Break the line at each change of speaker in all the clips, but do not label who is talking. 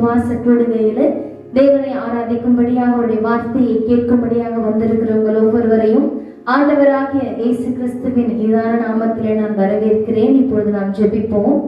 உபவாச கூடுகையில தேவனை ஆராதிக்கும்படியாக அவருடைய வார்த்தையை கேட்கும்படியாக வந்திருக்கிற உங்கள் ஒவ்வொருவரையும் ஆண்டவராகிய இயேசு கிறிஸ்துவின் இதான நாமத்திலே நான் வரவேற்கிறேன். இப்பொழுது நாம் ஜெபிப்போம்.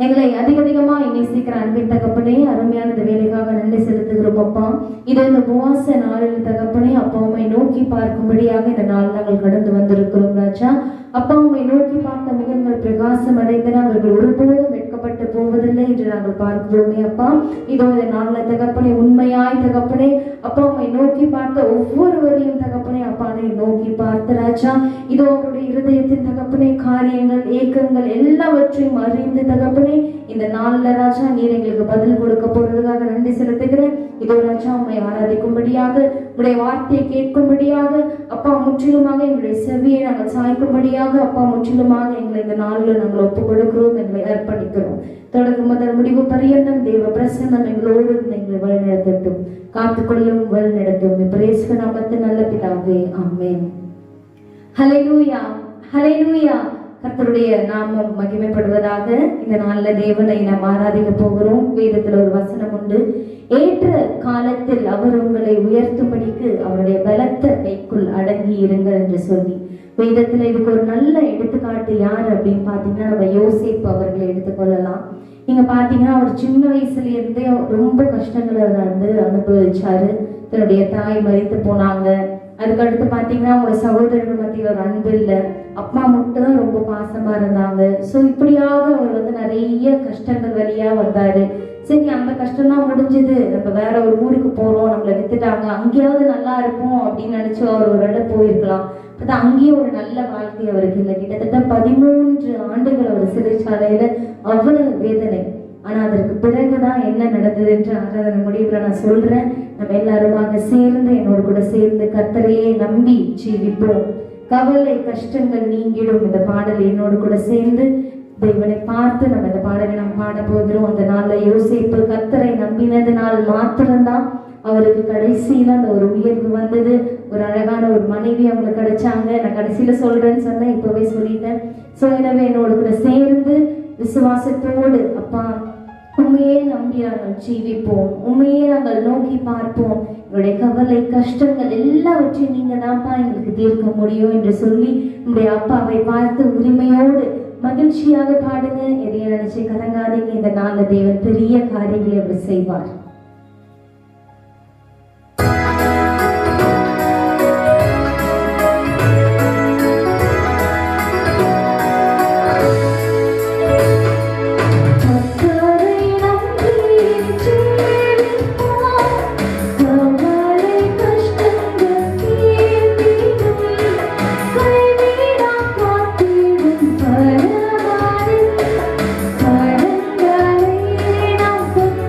எங்களை அதிகமாக நேசிக்கிற அன்பின் தகப்பனே, அருமையான இந்த வேலைக்காக நன்றி செலுத்துகிறோம் அப்பா. இது இந்த உபவாச நாளில் தகப்பனே, அப்பா உம்மை நோக்கி பார்க்கும்படியாக இந்த நாள் நாங்கள் கடந்து வந்திருக்கிறோம் ராஜா. அப்பா உம்மை நோக்கி பார்த்த முகங்கள் பிரகாசம் அடைந்தன, அவர்கள் ஒருபோதும் வெட்கப்பட்டு போவதில்லை என்று நாங்கள் பார்க்கிறோமே அப்பா. இதோ இந்த நாளில் தகப்பனே, உண்மையாய் தகப்பனே அப்பா உம்மை நோக்கி பார்த்த ஒவ்வொருவரையும் தகப்பனே அப்பா நீ நோக்கி பார்த்த ராஜா. இதோ அவருடைய இருதயத்தின் தகப்பனே காரியங்கள் ஏக்கங்கள் எல்லாவற்றையும் அறிந்து தகப்பனே இந்த நாள்ல ராஜா நீர் எங்களுக்கு பதில் கொடுக்க போறதுக்காக நன்றி செலுத்துகிறேன். இதோ ராஜா உம்மை ஆராதிக்கும்படியாக, உடைய வார்த்தையை கேட்கும்படியாக அப்பா முற்றிலுமாக எங்களுடைய செவியை நாங்கள் சாய்க்கும்படியாக அப்பா முற்றிலுமாக எங்களை இந்த நாளில் நாங்கள் ஒப்புக் கொடுக்கிறோம், எங்களை அர்ப்பணிக்கிறோம். தொடக்கம் முதல் முடிவு பரியந்தம் தேவ பிரசன்னம் எங்களோடு எங்களை வழிநடத்தட்டும், காத்துக்கொள்ளும் வழிநடத்தும். இயேசு நாமத்தின் நல்ல பிதாவே, ஆமென். ஹல்லேலூயா, ஹல்லேலூயா. கர்த்தருடைய நாமம் மகிமைப்படுவதாக. இந்த நாள்ல தேவனை நாம் ஆராதிக்க போகிறோம். வேதத்துல ஒரு வசனம் உண்டு, ஏற்ற காலத்தில் அவர் உங்களை உயர்த்தும்படிக்கு அவருடைய பலத்த கைக்குள் அடங்கி இருங்கள் என்று சொல்லி வேதத்துல இதுக்கு ஒரு நல்ல எடுத்துக்காட்டு யார் அப்படின்னு பாத்தீங்கன்னா நம்ம யோசேப்பு அவர்களை எடுத்துக்கொள்ளலாம். நீங்க பாத்தீங்கன்னா அவர் சின்ன வயசுல இருந்தே ரொம்ப கஷ்டங்களை அனுபவிச்சாரு. தன்னுடைய தாய் மரித்து போனாங்க. அதுக்கடுத்து பாத்தீங்கன்னா அவங்க சகோதரர்கள் மத்தியில் ஒரு அன்பு இல்லை, அப்பா மட்டும் தான் ரொம்ப பாசமா இருந்தாங்க. ஸோ இப்படியாக அவர் நிறைய கஷ்டங்கள் வழியா வந்தாரு. சரி, அந்த கஷ்டம்லாம் முடிஞ்சது, நம்ம வேற ஒரு ஊருக்கு போறோம், நம்மளை வித்துட்டாங்க, அங்கேயாவது நல்லா இருப்போம் அப்படின்னு நினைச்சு அவர் ஒரு இடம் போயிருக்கலாம். அது அங்கேயும் ஒரு நல்ல வாழ்க்கை அவருக்கு இல்லை. கிட்டத்தட்ட 13 ஆண்டுகள் அவர் சிறைச்சாலையில அவ்வளவு வேதனை. ஆனா அதற்கு பிறகுதான் என்ன நடந்தது என்று ஆராதனை முடிவுல நான் சொல்றேன். நம்ம எல்லாருமாக சேர்ந்து என்னோடு கூட சேர்ந்து கர்த்தரையே நம்பி ஜீவிப்போம், கவலை கஷ்டங்கள் நீங்கிடும். இந்த பாடல் என்னோடு கூட சேர்ந்து தேவனை பார்த்து நம்ம இந்த பாடலை நாம் பாட போகிறோம். அந்த நாள்ல யோசேப்பு கர்த்தரை நம்பினதுனால் மாத்திரம்தான் அவருக்கு கடைசியில அந்த ஒரு உயர்வு வந்தது. ஒரு அழகான ஒரு மனைவி அவங்களுக்கு கிடைச்சாங்க. நான் கடைசியில சொல்றேன்னு சொன்னேன், இப்பவே சொல்லிட்டேன். ஸோ எனவே என்னோடு கூட சேர்ந்து விசுவாசத்தோடு அப்பா உண்மையே நம்பி நாங்கள் ஜீவிப்போம், உண்மையே நாங்கள் நோக்கி பார்ப்போம், என்னுடைய கவலை கஷ்டங்கள் எல்லாவற்றையும் நீங்க தான்ப்பா எங்களுக்கு தீர்க்க முடியும் என்று சொல்லி நம்முடைய அப்பாவை பார்த்து உரிமையோடு மகிழ்ச்சியாக பாடுங்க. எதையும் நினைச்சு கலங்காதீங்க. இந்த நாள்ல தேவன் பெரிய காரியங்களை அவர் செய்வார்.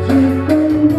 Thank you.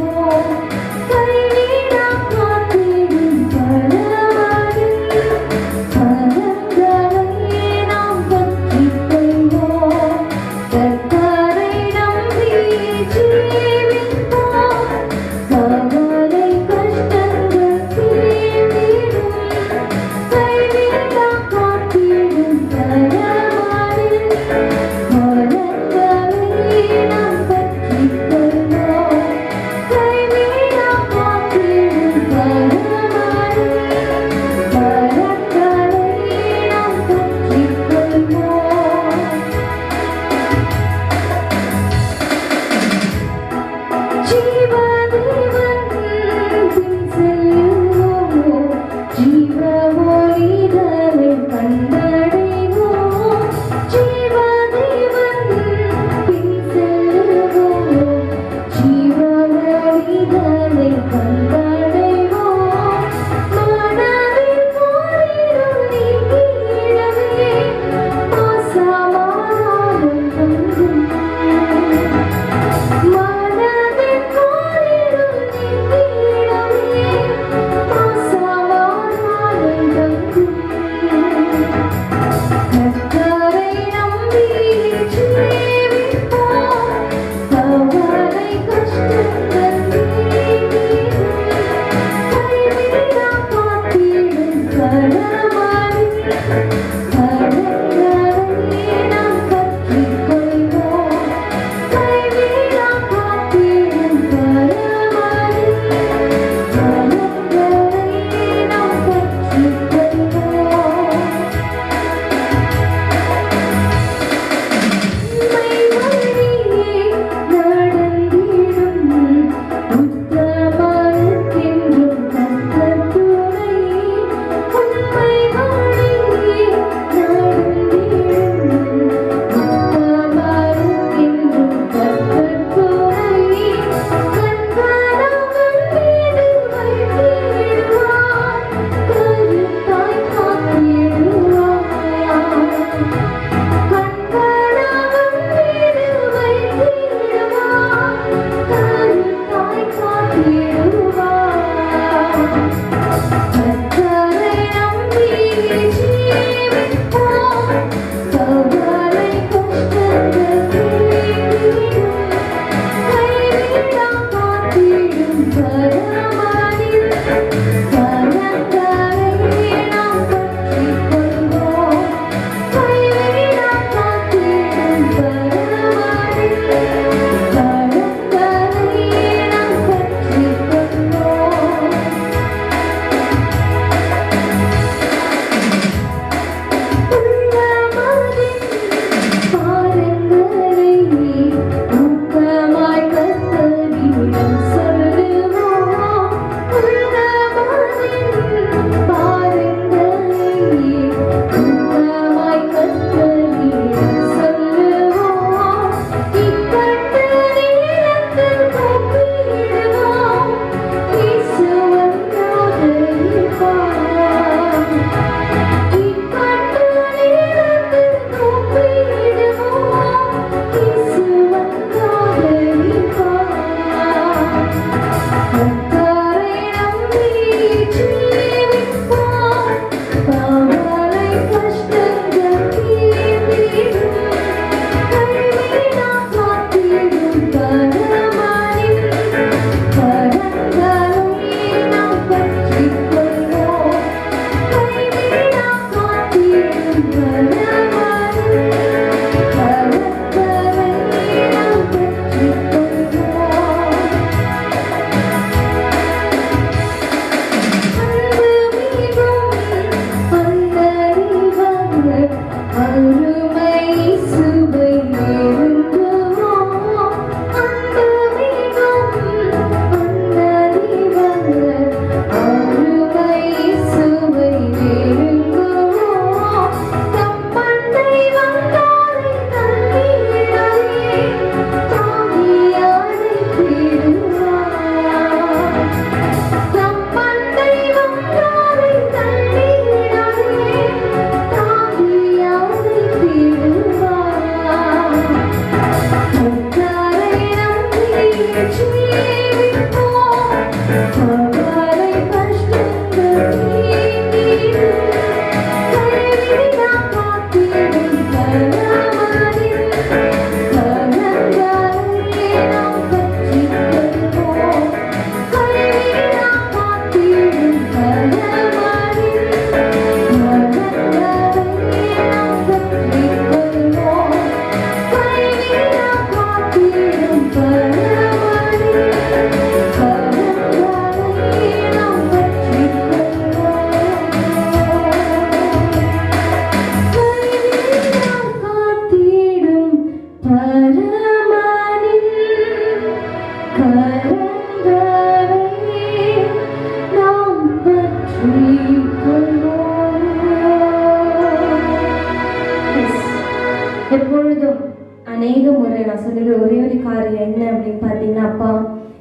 சொல்லுற ஒரே ஒரு காரியம் என்ன அப்படின்னு பார்த்தீங்கன்னா, அப்பா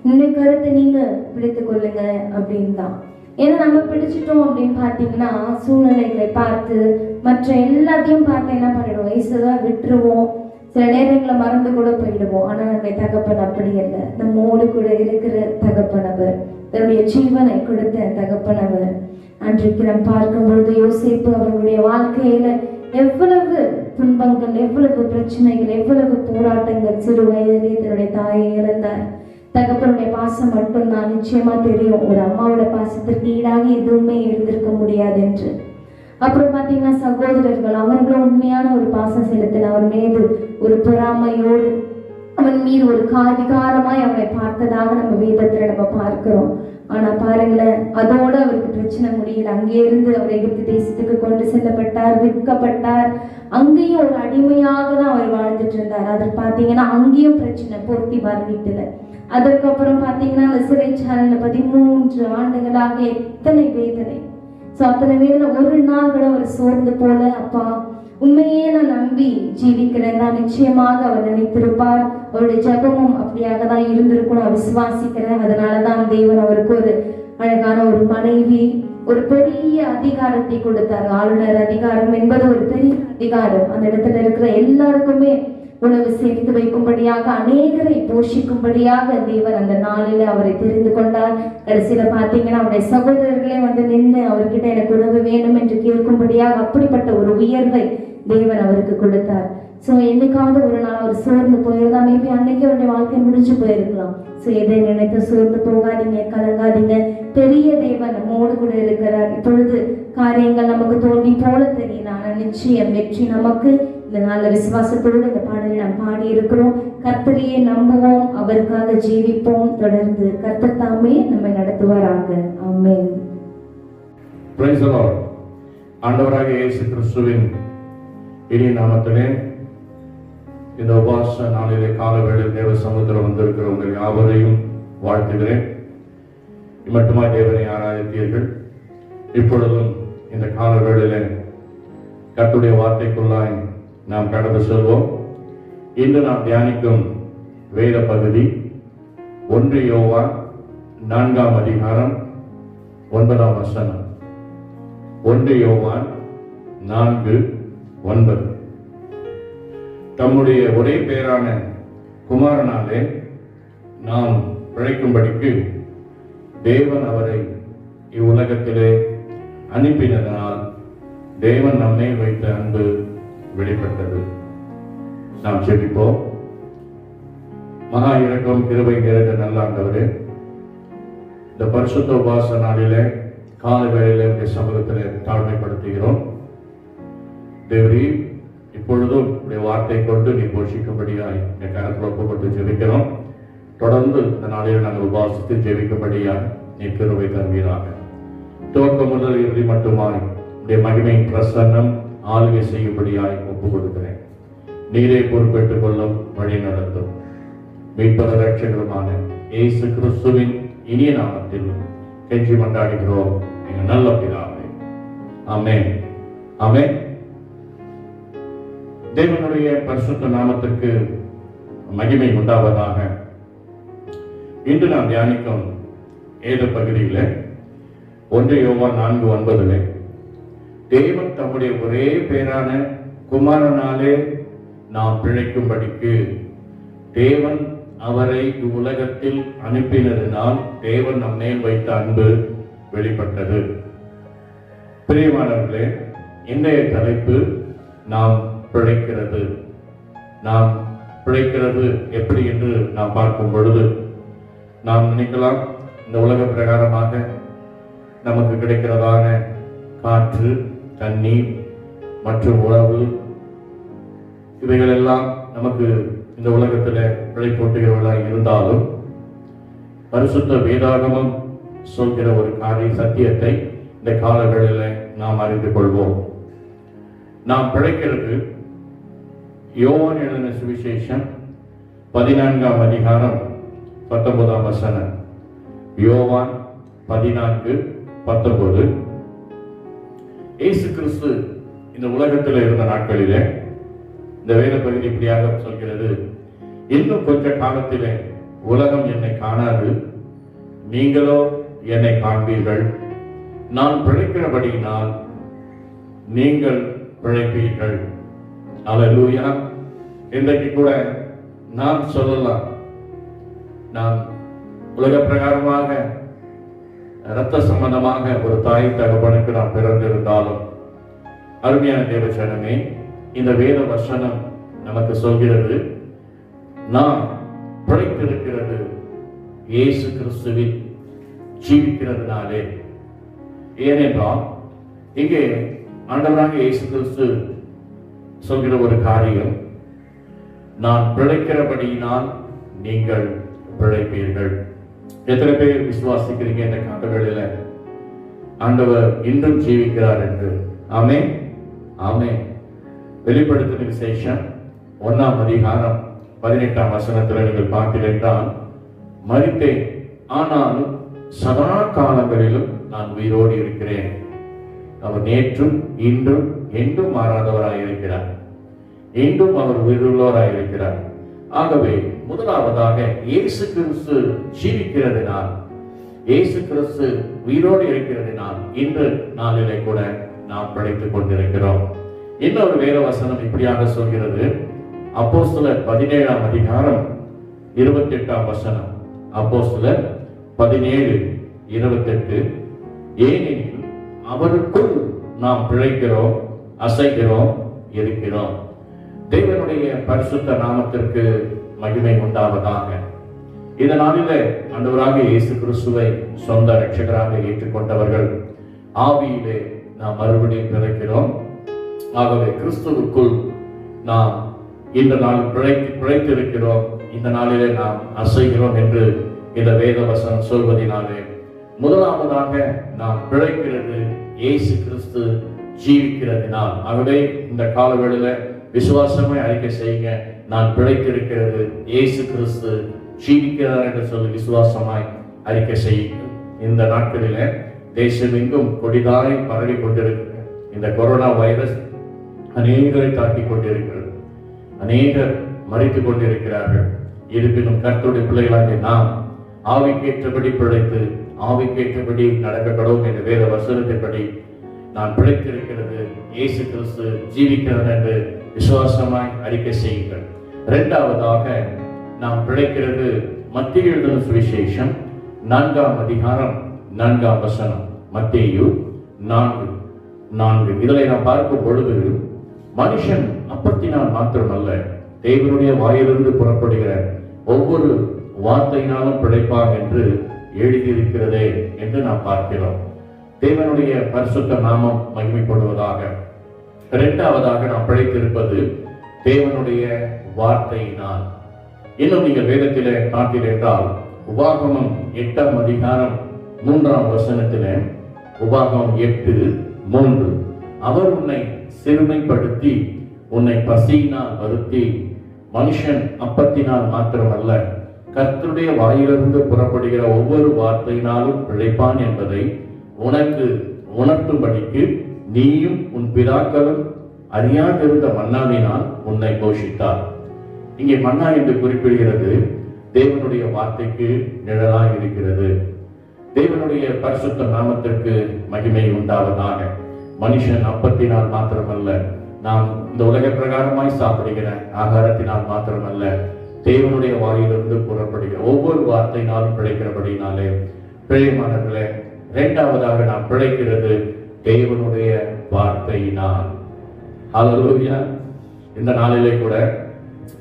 என்னுடைய கருத்தை நீங்க பிடித்துக் கொள்ளுங்க அப்படின்னு தான். ஏன்னா நம்ம பிடிச்சிட்டோம் அப்படின்னு பார்த்தீங்கன்னா, சூழ்நிலைகளை பார்த்து மற்ற எல்லாத்தையும் பார்த்து என்ன பண்ணிடுவோம், இயேசுதான் விட்டுருவோம். சில நேரங்களை மறந்து கூட போயிடுவோம். ஆனா நம்முடைய தகப்பன் அப்படி இல்லை. நம்மோடு கூட இருக்கிற தகப்பன் அவர், தன்னுடைய ஜீவனை கொடுத்த தகப்பன் அவர். அன்றைக்கு நாம் பார்க்கும் பொழுது யோசேப்பு அவர்களுடைய வாழ்க்கையில எவ்வளவு துன்பங்கள், எவ்வளவு பிரச்சனைகள், எவ்வளவு போராட்டங்கள், சிறு வயதிலே தன்னுடைய தாயை இழந்தார். தகப்பனுடைய பாசம் மட்டும்தான் நிச்சயமா தெரியும், ஒரு அம்மாவோட பாசத்திற்கு ஈடாக எதுவுமே இருந்திருக்க முடியாது என்று. அப்புறம் பாத்தீங்கன்னா சகோதரர்கள் அவர்களும் உண்மையான ஒரு பாசம் செலுத்தின அவர் மீது ஒரு பொறாமையோடு அவன் மீது ஒரு விகாரமாய் அவனை பார்த்ததாக நம்ம வேதத்துல நம்ம பார்க்கிறோம். ஆனா பாருங்களேன், அதோட அவருக்கு பிரச்சனை முடியல. அங்கே இருந்து அவர் எகிப்து தேசத்துக்கு கொண்டு செல்லப்பட்டார், விற்கப்பட்டார். அங்கேயும் ஒரு அடிமையாக தான் அவர் வாழ்ந்துட்டு இருந்தார். அது பாத்தீங்கன்னா அங்கேயும் பிரச்சனை, போர்த்திபார் வீட்டுல. அதற்கப்புறம் பாத்தீங்கன்னா அந்த சிறைச்சாலையில 13 ஆண்டுகளாக எத்தனை வேதனை. அத்தனை வேதனை. ஒரு நாள் கூட அவர் சோர்ந்து போல, அப்பா உண்மையே நான் நம்பி ஜீவிக்கிறேன் தான் நிச்சயமாக அவர் நினைத்திருப்பார். அவருடைய ஜபமும் அப்படியாக தான் இருந்திருக்கும், நான் விசுவாசிக்கிறேன். அதனாலதான் தேவன் அவருக்கு ஒரு அழகான ஒரு மனைவி, ஒரு பெரிய அதிகாரத்தை கொடுத்தார். ஆளுநர் அதிகாரம் என்பது ஒரு பெரிய அதிகாரம். அந்த இடத்துல இருக்கிற எல்லாருக்குமே உணவு சேர்த்து வைக்கும்படியாக, அநேகரை போஷிக்கும்படியாக தேவன் அந்த நாளில அவரை தெரிந்து கொண்டார். கடைசியில பாத்தீங்கன்னா அவருடைய சகோதரர்களே வந்து நின்று அவர்கிட்ட எனக்கு உணவு வேணும் என்று கேட்கும்படியாக அப்படிப்பட்ட ஒரு உயர்வை தேவன் அவருக்கு கொடுத்தார். என்னைக்காவது ஒரு நாள் அவர் சோர்ந்து போயிருந்தா, மேபி அன்னைக்கு அவருடைய வாழ்க்கை முடிஞ்சு போயிருக்கலாம். எதை நினைத்து சோர்ந்து போகாதீங்க, கலங்காதீங்க. பெரிய தேவன் நம்மோடு கூட இருக்கிறார். இப்பொழுது காரியங்கள் நமக்கு தோல்வி போல தெரியல, ஆனா நிச்சயம் வெற்றி நமக்கு. இந்த நல்ல விசுவாசத்தோடு இந்த பாடலை நாம் பாடி இருக்கிறோம். கர்த்தரையே நம்புவோம், அவருக்காக ஜீவிப்போம். தொடர்ந்து கர்த்தர் தாமே நம்மை நடத்துவாராக. ஆமென்.
Praise the Lord. ஆண்டவராகிய இயேசு கிறிஸ்துவின் இனிய நாமத்திலே இந்த உபவாச நாளிலே கால வேளையில் தேவ சமுத்திரம் வந்திருக்கிற உங்கள் யாவரையும் வாழ்த்துகிறேன். மட்டுமாய் தேவனை ஆராதித்தீர்கள். இப்பொழுதும் இந்த கால வேளையிலே கர்த்தருடைய வார்த்தைக்குள்ளாய் நாம் கடந்து செல்வோம். இன்று நாம் தியானிக்கும் வேத பகுதி 1 யோவான் 4ஆம் அதிகாரம் 9ஆம் வசனம். 1 யோவான் 4:9. தம்முடைய ஒரே பேரான குமாரனாலே நாம் பிழைக்கும்படிக்கு தேவன் அவரை இவ்வுலகத்திலே அனுப்பினதனால் தேவன் நம்மை வைத்த அன்பு வெளிப்பட்டது. நாம் செபிப்போம். மகா இரக்கம், கிருபை நிறைந்த நல்ல ஆண்டவரே, இந்த பரிசுத்த உபவாச நாளிலே காலை வேளையிலே சமூகத்திலே தாழ்மைப்படுத்துகிறோம். தேவரீ, இப்பொழுதும் உடைய வார்த்தை கொண்டு நீ போஷிக்கும்படியாய் என் கரத்தில் ஒப்புக்கொண்டு ஜெபிக்கிறோம். தொடர்ந்து இந்த நாளில் நாங்கள் உபவாசித்து ஜெபிக்கும்படியாய் நீ கிருபை தருவீராக. துவக்கம் முதல் இறுதி மட்டுமாய் உடைய மகிமையின் பிரசன்னம் ஆளுகை செய்யும்படியாய் ஒப்புக் கொடுக்கிறேன். நீரே பொறுப்பேற்றுக் கொள்ளும், வழி நடத்தும். மீட்பர் ரட்சகருமான இயேசு கிறிஸ்துவின் இனிய நாமத்தில் கெஞ்சி மன்றாடுகிறோம் எங்கள் நல்ல பிதாவே. ஆமென். ஆமென். தேவனுடைய பரிசுத்த நாமத்திற்கு மகிமை உண்டாவதாக. இன்று நாம் தியானிக்கும் ஏத பகுதியில் 1 யோவான் 4:9 தேவன் தம்முடைய ஒரே பேரான குமாரனாலே நாம் பிழைக்கும்படிக்கு தேவன் அவரை இவ்வுலகத்தில் அனுப்பினதினால் தேவன் நம்மேல் வைத்த அன்பு வெளிப்பட்டது. பிரியமானவர்களே, இன்றைய தலைப்பு நாம் பிழைக்கிறது. நாம் பிழைக்கிறது எப்படி என்று நாம் பார்க்கும் பொழுது நாம் நினைக்கலாம், இந்த உலக பிரகாரமாக நமக்கு கிடைக்கிறதான காற்று, தண்ணீர் மற்றும் உணவு, இவைகள் எல்லாம் நமக்கு இந்த உலகத்தில் பிழைப்பூட்டுகிறவர்களாக இருந்தாலும் பரிசுத்த வேதாகமம் சொல்கிற ஒரு காரிய சத்தியத்தை இந்த காலங்களில் நாம் அறிந்து கொள்வோம். நாம் பிழைக்கிறது யோவான் எழுதின சுவிசேஷம் 14ஆம் அதிகாரம் 19ஆம் வசனம். யோவான் 14:19. இயேசு கிறிஸ்து இந்த உலகத்தில் இருந்த நாட்களிலே இந்த வேத பகுதி இப்படியாக சொல்கிறது. இன்னும் கொஞ்ச காலத்திலே உலகம் என்னை காணாது, நீங்களோ என்னை காண்பீர்கள். நான் பிழைக்கிறபடியினால் நீங்கள் பிழைப்பீர்கள். அல்லேலூயா. இன்றைக்கு கூட நான் சொல்லலாம், நான் உலக பிரகாரமாக இரத்த சம்பந்தமாக ஒரு தாய் தகப்பனுக்கு நான் பிறந்திருந்தாலும், அருமையான தேவசனமே, இந்த வேத வசனம் நமக்கு சொல்கிறது, நாம் பிழைத்திருக்கிறது இயேசு கிறிஸ்துவில் ஜீவிக்கிறதுனாலே. ஏனென்றால் இங்கே ஆண்டவராக இயேசு கிறிஸ்து சொல்கிற ஒரு காரியம், நான் பிழைக்கிறபடியினால் நீங்கள் பிழைப்பீர்கள். எத்தனை பேர் விசுவாசிக்கிறீங்க இந்த காலங்களில் ஆண்டவர் இன்னும் ஜீவிக்கிறார் என்று? ஆமென், ஆமென். வெளிப்படுத்தின விசேஷம் 1ஆம் அதிகாரம் 18ஆம் வசனத்தில் நீங்கள் பார்த்தீர்கள், மரித்தேன், ஆனாலும் சதா காலங்களிலும் நான் உயிரோடு இருக்கிறேன். அவர் நேற்றும் இன்றும் என்றும் மாறாதவராய் இருக்கிறார். இன்றும் அவர் உயிருள்ளவராய் இருக்கிறார். ஆகவே முதலாவதாக இயேசு கிறிஸ்து ஜீவிக்கிறதினால், இயேசு கிறிஸ்து உயிரோடு இருக்கிறதினால் இன்று நாளிலே கூட நாம் பிழைத்துக் கொண்டிருக்கிறோம். இன்னொரு வேத வசனம் இப்படியாக சொல்கிறது, அப்போஸ்தலர் 17ஆம் அதிகாரம் 28ஆம் வசனம். அப்போஸ்தலர் 17:28, ஏனெனில் அவருக்குள் நாம் பிழைக்கிறோம், அசைகிறோம், இருக்கிறோம். தேவனுடைய பரிசுத்த நாமத்திற்கு மகிமை உண்டாவதாக. இந்த நாளிலே ஆண்டவராக இயேசு கிறிஸ்துவை சொந்த இரட்சகராக ஏற்றுக்கொண்டவர்கள் ஆவியிலே நாம் மறுபடியும் பிறக்கிறோம். ஆகவே கிறிஸ்துவுக்குள் நாம் இந்த நாள் பிழைத்திருக்கிறோம். இந்த நாளிலே நாம் அசைகிறோம் என்று இந்த வேத வசனம் சொல்வதனாலே முதலாவதாக நாம் பிழைக்கிறது இயேசு கிறிஸ்து ஜீவிக்கிறதினால். ஆகவே இந்த காலவெளியில விசுவாசமே அறிக்கை செய்யுங்க, நான் பிழைத்திருக்கிறது இயேசு கிறிஸ்து ஜீவிக்கிறார் என்று சொல்லி விசுவாசமாய் அறிக்கை செய்யுங்க. இந்த நாட்களில தேசம் எங்கும் கொடிதாய் பரவி கொண்டிருக்கிற இந்த கொரோனா வைரஸ் அநேகரை தாக்கிக் கொண்டிருக்கிறது. அநேகர் மறித்துக் கொண்டிருக்கிறார்கள். இருப்பினும் கர்த்தருடைய பிள்ளைகளாகிய நாம் ஆவிக்கேற்றபடி பிழைத்து ஆவிக்கேற்றபடி நடக்க கடவுள் என்ற வேத வசனத்தின்படி நான் பிழைத்திருக்கிறது இயேசு கிறிஸ்து ஜீவிக்கிறார் என்று விசுவாசமாய் அறிக்கை செய்யுங்கள். இரண்டாவதாக நாம் பிழைக்கிறது மத்தேயு எழுதின சுவிசேஷம் 4ஆம் அதிகாரம் 4ஆம் வசனம். மத்தேயு 4:4. இதில் நாம் பார்க்கும் பொழுது, மனுஷன் அப்பத்தினால் மாத்திரமல்ல தேவனுடைய வாயிலிருந்து புறப்படுகிற ஒவ்வொரு வார்த்தையினாலும் பிழைப்பான் என்று எழுதியிருக்கிறதே என்று நாம் பார்க்கிறோம். தேவனுடைய பரிசுத்த நாமம் மகிமைப்படுவதாக. இரண்டாவதாக நாம் பிழைத்திருப்பது தேவனுடைய வார்த்தையினால். இன்னும் நீங்கள் வேதத்திலே பார்த்தீர்கள் என்றால், உபாகமம் 8ஆம் அதிகாரம் 3ஆம் வசனத்திலே, உபாகமம் 8:3, அவர் உன்னை சிறுமைப்படுத்தி உன்னை பசியினால் வருத்தி மனுஷன் அப்பத்தினால் மாத்திரமல்ல கர்த்தருடைய வாயிலிருந்து புறப்படுகிற ஒவ்வொரு வார்த்தையினாலும் பிழைப்பான் என்பதை உனக்கு உணர்த்தும்படிக்கு நீயும் உன் பிதாக்களும் அறியாதிருந்த மன்னாவினால் உன்னை போஷித்தார். இங்கே மன்னா என்று குறிப்பிடுகிறது தேவனுடைய வார்த்தைக்கு நிழலாக இருக்கிறது. தேவனுடைய பரிசுத்த நாமத்திற்கு மகிமை உண்டாவதாக. மனுஷன் அப்பத்தினால் மாத்திரமல்ல, நாம் இந்த உலக பிரகாரமாய் சாப்பிடுகிற ஆகாரத்தினால் மாத்திரமல்ல, தேவனுடைய வாயிலிருந்து புறப்படுகிற ஒவ்வொரு வார்த்தையினாலும் பிழைக்கிறபடினாலே பிழைமானங்களே, இரண்டாவதாக நாம் பிழைக்கிறது தேவனுடைய வார்த்தையினால். அல்லேலூயா. இந்த நாளிலே கூட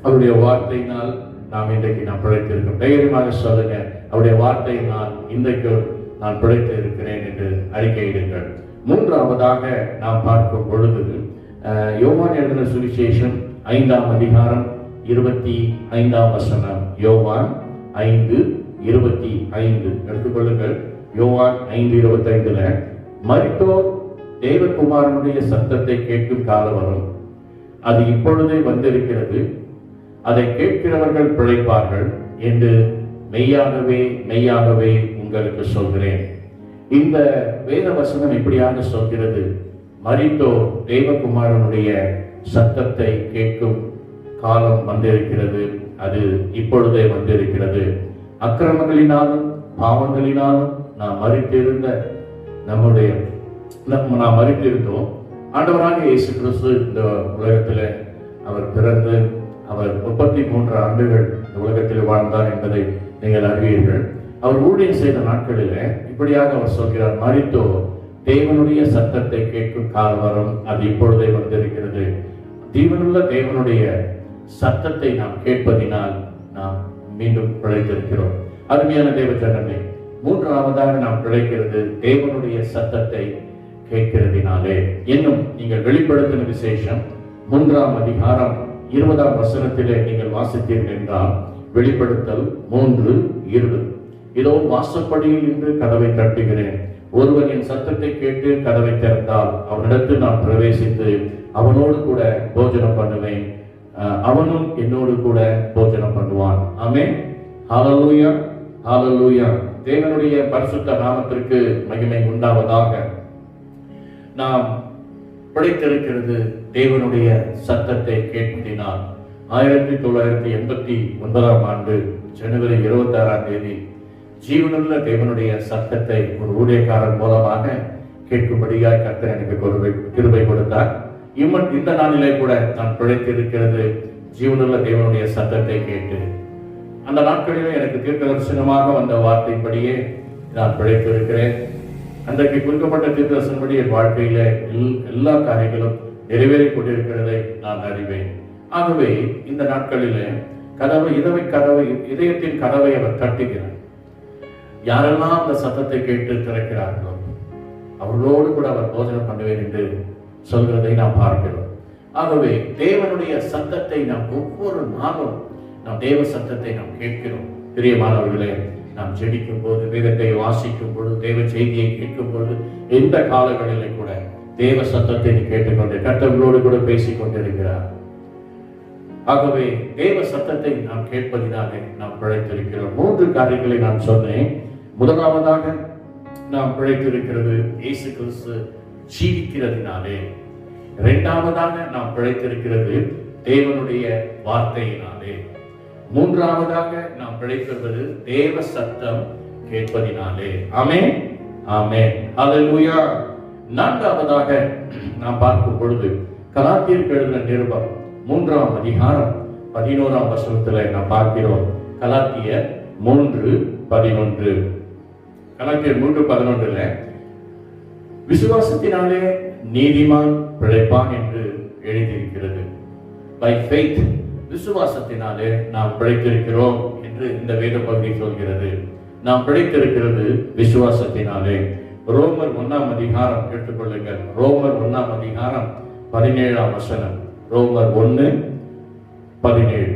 அவருடைய வார்த்தையினால் நாம் இன்றைக்கு நாம் பிழைத்திருக்கோம். தைரியமாக சொல்லுங்க, அவருடைய வார்த்தையினால் இன்றைக்கு நான் பிழைத்து இருக்கிறேன் என்று அறிக்கையிடுங்கள். மூன்றாவதாக நாம் பார்க்கும் பொழுது, யோவான் எழுதின சுவிசேஷம் 5ஆம் அதிகாரம் 25ஆம் வசனம். யோவான் 5:25 எடுத்துக்கொள்ளுங்கள். யோவான் 5:25, மரித்தோர் தேவகுமாரனுடைய சத்தத்தை கேட்கும் காலம் வரும், அது இப்பொழுதே வந்திருக்கிறது, அதை கேட்கிறவர்கள் பிழைப்பார்கள் என்று மெய்யாகவே மெய்யாகவே உங்களுக்கு சொல்கிறேன். இந்த வேத வசனம் இப்படியாக சொல்கிறது, மரித்தோர் தேவகுமாரனுடைய சத்தத்தை கேட்கும் காலம் வந்திருக்கிறது, அது இப்பொழுதே வந்திருக்கிறது. அக்கிரமங்களினாலும் பாவங்களினாலும் நாம் மரித்திருந்தோம். ஆண்டவராக இயேசு கிறிஸ்து இந்த உலகத்தில் அவர் பிறந்து அவர் 33 ஆண்டுகள் இந்த உலகத்தில் வாழ்ந்தார் என்பதை நீங்கள் அறிவீர்கள். அவர் ஊழியம் செய்த நாட்களில் இப்படியாக அவர் சொல்கிறார், மரித்தோ தேவனுடைய சத்தத்தை கேட்கும் காலம் வரும், அது இப்பொழுதே வந்திருக்கிறது. ஜீவனுள்ள தேவனுடைய சத்தத்தை நாம் கேட்பதினால் நாம் மீண்டும் பிழைத்திருக்கிறோம். அருமையான தேவ ஜனமே, மூன்றாவதாக நாம் பிழைக்கிறது தேவனுடைய சத்தத்தை கேட்கிறதினாலே. இன்னும் நீங்கள் வெளிப்படுத்தின விசேஷம் 3ஆம் அதிகாரம் 20ஆம் வசனத்திலே நீங்கள் வாசித்தீர்கள் என்றால், வெளிப்படுத்தல் 3:20, இதோ வாசற்படியில் நின்று கதவை தட்டுகிறேன், ஒருவன் என் சத்தத்தை கேட்டு கதவை திறந்தால் அவனிடத்தில் நான் பிரவேசித்து அவனோடு கூட போஜனம் பண்ணுவேன், அவனும் என்னோடு கூட போஜனம் பண்ணுவான். ஆமென். ஹல்லேலூயா, ஹல்லேலூயா. தேவனுடைய பரிசுத்த நாமத்திற்கு மகிமை உண்டாவதாக. நாம் பிழைத்திருக்கிறது தேவனுடைய சத்தத்தை கேட்பதினால். 1989ஆம் ஆண்டு ஜனவரி 26ஆம் தேதி ஜீவனுள்ள தேவனுடைய சத்தத்தை ஒரு ஊழியக்காரன் மூலமாக கேட்கும்படியாய் கர்த்தர் எனக்கு கிருபை கொடுத்தார். இந்த நாளிலே கூட நான் பிழைத்திருக்கிறது ஜீவனுள்ள தேவனுடைய சத்தத்தை கேட்டு. அந்த நாட்களிலே எனக்கு தீர்க்க தரிசனமாக வந்த வார்த்தைப்படியே நான் பிழைத்திருக்கிறேன். அன்றைக்கு குறிக்கப்பட்ட தீர்க்க தரிசனப்படி என் வாழ்க்கையில எல்லா காரியங்களும் நிறைவேறிக் கொண்டிருக்கிறதை நான் அறிவேன். ஆகவே இந்த நாட்களிலே இதயத்தின் கதவை அவர் தட்டுகிறார். யாரெல்லாம் அந்த சத்தத்தை கேட்டு திறக்கிறார்களோ அவர்களோடு கூட அவர் போஜனம் பண்ணுவேன் என்று சொல்கிறதை நாம் பார்க்கிறோம். ஆகவே தேவனுடைய சத்தத்தை நாம் ஒவ்வொரு நாளும் நாம் தேவ சத்தத்தை நாம் கேட்கிறோம். பிரியமானவர்களே, நாம் ஜெபிக்கும் போது, வேதத்தை வாசிக்கும் பொழுது, தேவ செய்தியை கேட்கும் பொழுது, எந்த காலங்களிலே கூட தேவ சத்தத்தை கேட்டுக்கொண்டு கர்த்தர்களோடு கூட பேசிக் கொண்டிருக்கிறார். ஆகவே தேவ சத்தத்தை நாம் கேட்பதினாலே நாம் பிழைத்திருக்கிறோம். 3 காரியங்களை நான் சொன்னேன். முதலாவதாக நாம் பிழைத்திருக்கிறது இயேசு கிறிஸ்து ஜீவிக்கிறதினாலே. இரண்டாவதாக நாம் பிழைத்திருக்கிறது தேவனுடைய வார்த்தையினாலே. மூன்றாவதாக நாம் பிழைத்திருப்பது தேவ சத்தம் கேட்பதினாலே. ஆமென், ஆமென், ஹல்லேலூயா. நான்காவதாக நாம் பார்க்கும் பொழுது கலாத்தியருக்கு எழுதின நிருபம் 3ஆம் அதிகாரம் 11ஆம் வசனத்திலே நாம் பார்க்கிறோம். கலாத்தியர் 3:11. கலாத்தியர் 3:11 விசுவாசத்தினாலே நீதிமான் பிழைப்பான் என்று எழுதியிருக்கிறது. பை ஃபெய்த், விசுவாசத்தினாலே நாம் பிழைத்திருக்கிறோம் என்று இந்த வேத பகுதி சொல்கிறது. நாம் பிழைத்திருக்கிறது விசுவாசத்தினாலே. ரோமர் 1ஆம் அதிகாரம் எடுத்துக்கொள்ளுங்கள். ரோமர் 1ஆம் அதிகாரம் 17ஆம் வசனம். ரோமர் 1:17.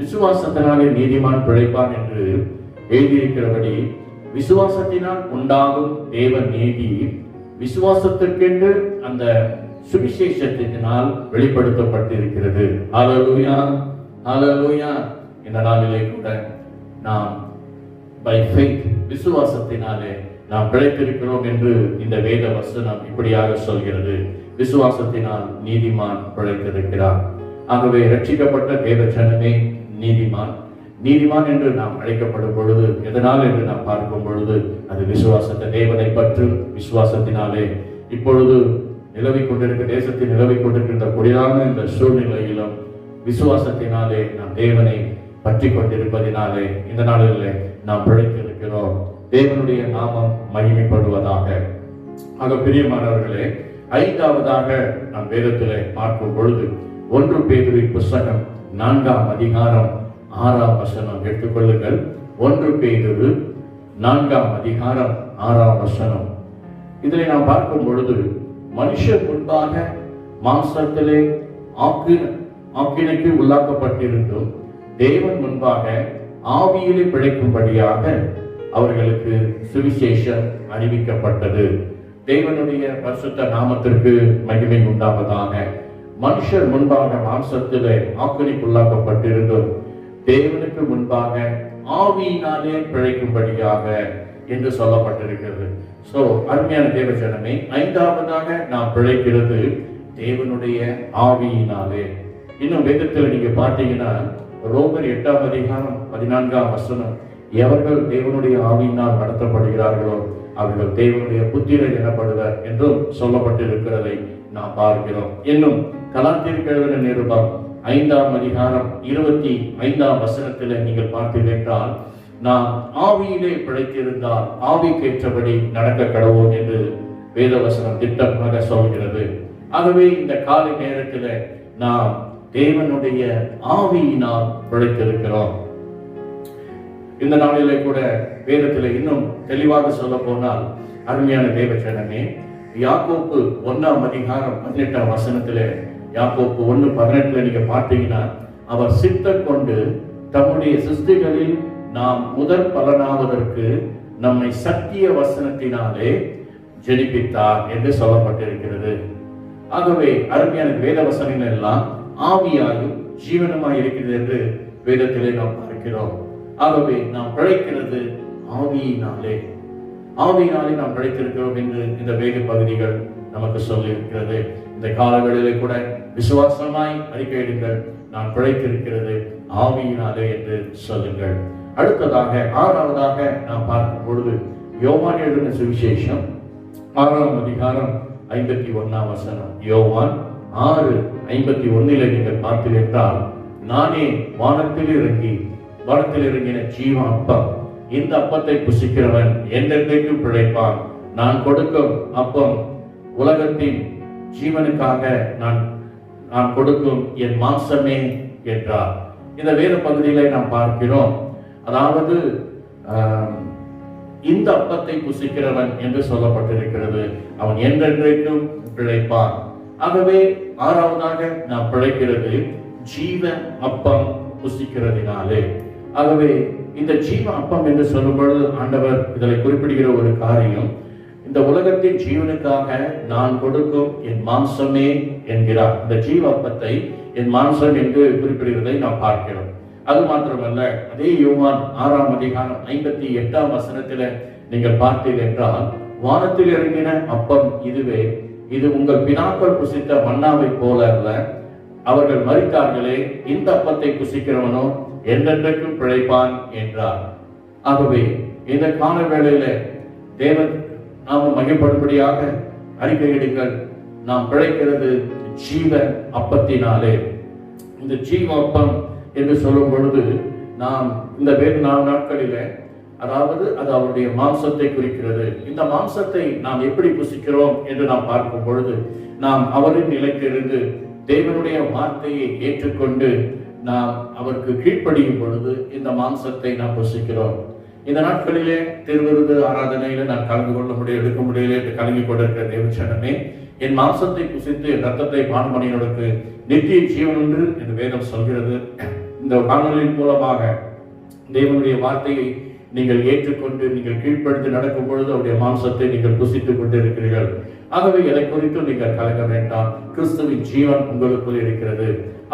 விசுவாசத்தினாலே நீதிமான் பிழைப்பான் என்று எழுதியிருக்கிறபடி விசுவாசத்தினால் உண்டாகும் தேவ நீதி விசுவாசத்திற்கென்று அந்த சுவிசேஷத்தினால் வெளிப்படுத்தப்பட்டிருக்கிறது. ஹல்லேலூயா, ஹல்லேலூயா. இந்த நாளிலே கூட நாம் பை ஃபெய்த், விசுவாசத்தினாலே நாம் பிழைத்திருக்கிறோம் என்று இந்த வேத வசனம் இப்படியாக சொல்கிறது. விசுவாசத்தினால் நீதிமான் பிழைத்திருக்கிறார். ஆகவே ரட்சிக்கப்பட்ட தேவ ஜனமே நீதிமான். நீதிமான் என்று நாம் அழைக்கப்படும் பொழுது எதனால் என்று நாம் பார்க்கும் பொழுது அது விசுவாசத்தை, தேவனை பற்றி விசுவாசத்தினாலே. இப்பொழுது தேசத்தில் நிலவிக் கொண்டிருக்கின்ற கொடிதான இந்த சூழ்நிலையிலும் விசுவாசத்தினாலே நாம் தேவனை பற்றி கொண்டிருப்பதினாலே இந்த நாளிலே நாம் பிழைத்திருக்கிறோம். தேவனுடைய நாமம் மகிமைப்படுவதாக. ஆக பிரியமானவர்களே, ஐந்தாவதாக நாம் வேதத்திலே பார்க்கும் பொழுது 1 பேதுருவின் புஸ்தகம் 4ஆம் அதிகாரம் 6ஆம் வசனம் எடுத்துக்கொள்ளுங்கள். 1 பேதுரு 4ஆம் அதிகாரம் 6ஆம் வசனம். இதிலே நாம் பார்க்கும் பொழுது மனுஷர் முன்பாக மாம்சத்திலே ஆக்கினைக்கு உள்ளாக்கப்பட்டிருந்தும் தேவன் முன்பாக ஆவியிலே பிழைக்கும்படியாக அவர்களுக்கு சுவிசேஷம் அறிவிக்கப்பட்டது. தேவனுடைய பரிசுத்த நாமத்திற்கு மகிமை உண்டாவதாக. மனுஷர் முன்பாக மாம்சத்திலே ஆக்கினைக்குள்ளாக்கப்பட்டிருந்தும் தேவனுக்கு முன்பாக ஆவியினாலே பிழைக்கும்படியாக என்று சொல்லப்பட்டிருக்கிறது. சோ அருமையான தேவ ஜனமே, ஐந்தாவதாக நாம் பிழைக்கிறது தேவனுடைய ஆவியினாலே. இன்னும் வேதத்தில் நீங்க பார்த்தீங்கன்னா ரோமர் 8ஆம் அதிகாரம் 14ஆம் வசனம், எவர்கள் தேவனுடைய ஆவியினால் நடத்தப்படுகிறார்களோ அவர்கள் தேவனுடைய புத்திரர் எனப்படுவர் என்றும் சொல்லப்பட்டிருக்கிறதை நாம் பார்க்கிறோம். இன்னும் கலாத்தியருக்கு எழுதின நிருபம் 5ஆம் அதிகாரம் 25ஆம் வசனத்தில் நீங்கள் பார்த்தீர்கள் என்றால், நாம் ஆவியிலே பிழைத்திருந்தால் ஆவிக்கேற்றபடி நடக்க கடவோம் என்று வேதவசனம் திட்டமாக சொல்கிறது. ஆகவே இந்த காலை நேரத்தில் நாம் தேவனுடைய ஆவியினால் பிழைத்திருக்கிறோம். இந்த நாளிலே கூட வேதத்தில் இன்னும் தெளிவாக சொல்ல போனால், அருமையான தேவச்சனமே, யாக்கோப்பு 1ஆம் அதிகாரம் 18ஆம் வசனத்திலே, யாக்கோப்பு 1:18 நீங்க பார்த்தீங்கன்னா, அவர் சித்தம் கொண்டு தம்முடைய சிருஷ்டிகளில் நாம் முதற் பலனாவதற்கு நம்மை சத்திய வசனத்தினாலே ஜெனிப்பித்தார் என்று சொல்லப்பட்டிருக்கிறது. ஆகவே அருமையான வேத வசனங்கள் எல்லாம் ஆவியாயும் ஜீவனமாய் இருக்கிறது என்று வேதத்திலே நாம் பார்க்கிறோம். ஆகவே நாம் பிழைக்கிறது ஆவியினாலே நாம் பிழைத்திருக்கிறோம் என்று இந்த வேத பகுதிகள் நமக்கு சொல்லி இருக்கிறது. இந்த காலங்களிலே கூட விசுவாசமாய் அறிக்கையிடுங்கள், நான் பிழைத்திருக்கிறது ஆவியினாலே என்று சொல்லுங்கள். அடுத்ததாக 6ஆவதாக நாம் பார்க்கும் பொழுது, யோவான் எழுதின சுவிசேஷம் 6ஆம் அதிகாரம் 51ஆம் வசனம். யோவான் 6:51 நீங்கள் பார்த்தீர்கள் என்றால், நானே வானத்தில் இறங்கின ஜீவ அப்பம், இந்த அப்பத்தை புசிக்கிறவன் என்றென்றைக்கும் பிழைப்பான், நான் கொடுக்கும் அப்பம் உலகத்தின் ஜீவனுக்காக நான் கொடுக்கும் என் மாம்சமே என்றார். இந்த வேத பகுதியிலே நாம் பார்க்கிறோம், அதாவது இந்த அப்பத்தை புசிக்கிறவன் என்று சொல்லப்பட்டிருக்கிறது, அவன் என்றென்றைக்கும் பிழைப்பான். ஆகவே 6ஆவதாக நாம் பிழைக்கிறது ஜீவ அப்பம் புசிக்கிறதினாலே. ஆகவே இந்த ஜீவ அப்பம் என்று சொல்லும் பொழுது ஆண்டவர் இதில் குறிப்பிடுகிற ஒரு காரியம், இந்த உலகத்தின் ஜீவனுக்காக நான் கொடுக்கும் என் மாம்சமே என்கிறார். இந்த ஜீவ அப்பத்தை என் மாம்சம் என்று குறிப்பிடுகிறதை நாம் பார்க்கிறோம். அது மாத்திரமல்ல, அதே யோவான் 6ஆம் அதிகாரம் 58ஆம் வசனத்தில் நீங்கள் பார்த்தீர்கள் என்றால், வானத்தில் இறங்கின அப்பம் இதுவே, இது உங்கள் பிதாக்கள் புசித்த மன்னாவை போல அல்ல, அவர்கள் மரித்தார்களே, இந்த அப்பத்தை புசிக்கிறவனோ என்றென்றைக்கும் பிழைப்பான் என்றார். ஆகவே இந்த கால வேளையில தேவன் நாம மகிழ்ப்படும்படியாக அறிக்கையிடுங்கள், நாம் பிழைக்கிறது ஜீவ அப்பத்தினாலே. இந்த ஜீவ அப்பம் என்று சொல்லும் பொழுது நாம் இந்த வேறு 4 நாட்களில, அதாவது அது அவருடைய மாம்சத்தை குறிக்கிறது. இந்த மாம்சத்தை நாம் எப்படி புசிக்கிறோம் என்று நாம் பார்க்கும் பொழுது, நாம் அவரின் நிலைத்திலிருந்து தேவனுடைய வார்த்தையை ஏற்றுக்கொண்டு நாம் அவருக்கு கீழ்ப்படியும் பொழுது இந்த மாம்சத்தை நாம் புசிக்கிறோம். இந்த நாட்களிலே திருவிருது ஆராதனையில நான் கலந்து கொள்ள முடியும், எடுக்க முடியல என்று கலங்கி கொண்டிருக்கிற தேவச்சனமே, என் மாம்சத்தை புசித்து என் ரத்தத்தை பானம் பண்ணினவருக்கு நித்திய ஜீவன் உண்டு என்று வேதம் சொல்கிறது. இந்த காணொலியின் மூலமாக தேவனுடைய வார்த்தையை நீங்கள் ஏற்றுக்கொண்டு நீங்கள் கீழ்ப்படுத்தி நடக்கும் பொழுது அவருடைய மாம்சத்தை நீங்கள் புசித்துக் கொண்டு இருக்கிறீர்கள். ஆகவே எதை குறித்து நீங்கள் கலங்க வேண்டாம், கிறிஸ்துவின் ஜீவன் உங்களுக்குள் இருக்கிறது.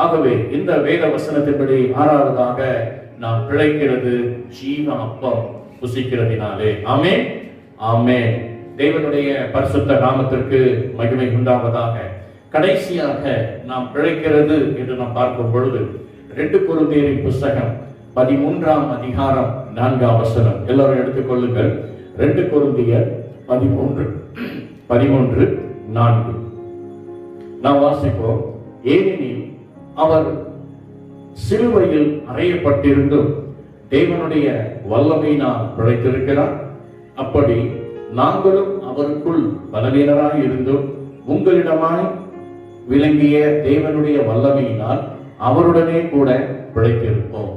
ஆகவே இந்த வேத வசனத்தின்படி 6ஆவதாக நாம் பிழைக்கிறது ஜீவ அப்பம் புசிக்கிறதினாலே. ஆமென், ஆமென். தேவனுடைய பரிசுத்த நாமத்திற்கு மகிமை உண்டாவதாக. கடைசியாக நாம் பிழைக்கிறது என்று நாம் பார்க்கும் பொழுது 2 கொரிந்தியரின் புஸ்தகம் 13ஆம் அதிகாரம் 4ஆம் வசனம். எல்லாரும் எடுத்துக்கொள்ளுங்கள். 2 கொரிந்தியர் 13:4 நாம் வாசிப்போம். ஏனெனில் அவர் சிலுவையில் அறையப்பட்டிருந்தும் தேவனுடைய வல்லமையினால் பிழைத்திருக்கிறார். அப்படி நாங்களும் அவருக்குள் பலவீனராய் இருந்தும் உங்களிடமாய் விளங்கிய தேவனுடைய வல்லமையினால் அவருடனே கூட பிழைத்திருப்போம்.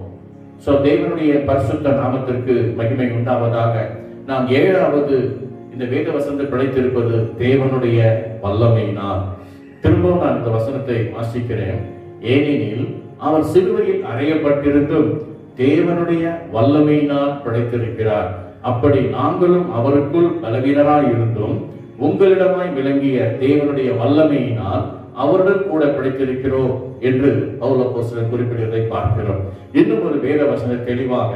தேவனுடைய பரிசுத்த நாமத்திற்கு மகிமை உண்டாவதாக. நாம் 7வது இந்த வேத வசனத்தை பிழைத்திருப்பது தேவனுடைய வல்லமையினால். திரும்பவும் நான் இந்த வசனத்தை வாசிக்கிறேன். ஏனெனில் அவர் சிலுவையில் அறையப்பட்டிருந்தும் தேவனுடைய வல்லமையினால் பிழைத்திருக்கிறார். அப்படி நாங்களும் அவருக்குள் பலவீனராய் இருந்தும் உங்களிடமாய் விளங்கிய தேவனுடைய வல்லமையினால் அவருடன் கூட பிழைத்திருக்கிறோம் என்று பவுல் அப்போஸ்தலன் குறிப்பிடுவதை பார்க்கிறோம். இன்னும் ஒரு வேத வசனம் தெளிவாக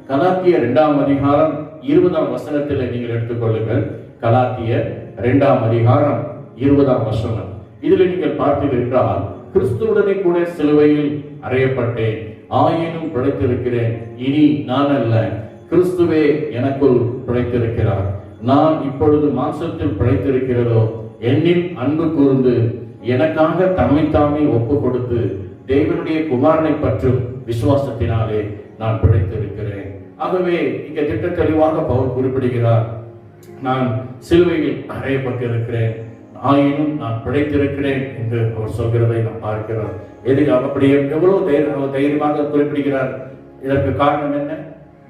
கலாத்தியர் 2ஆம் அதிகாரம் 20ஆம் வசனத்தில் நீங்கள் எடுத்துக்கொள்ளுங்கள். கலாத்தியர் 2ஆம் அதிகாரம் 20ஆம் வசனம். இதில் நீங்கள் பார்த்தீர்கள் என்றால், கிறிஸ்துவுடனே கூட சிலுவையில் அறையப்பட்டேன், ஆயினும் பிழைத்திருக்கிறேன். இனி நான் அல்ல, கிறிஸ்துவே எனக்குள் பிழைத்திருக்கிறார். நான் இப்பொழுது மாம்சத்தில் பிழைத்திருக்கிறதோ என்னில் அன்பு கூர்ந்து எனக்காக தம்மைத்தாமே ஒப்பு கொடுத்து தேவனுடைய குமாரனை பற்றும் விசுவாசத்தினாலே நான் பிழைத்திருக்கிறேன். ஆகவே இங்க திட்ட தெளிவாக பவுல் குறிப்பிடுகிறார், நான் சிலுவையில் அறையப்பட்டிருக்கிறேன், ஆயினும் நான் பிழைத்திருக்கிறேன் என்று அவர் சொல்கிறதை நாம் பார்க்கிறோம். அப்படி எவ்வளவு தைரியமாக குறிப்பிடுகிறார். இதற்கு காரணம் என்ன?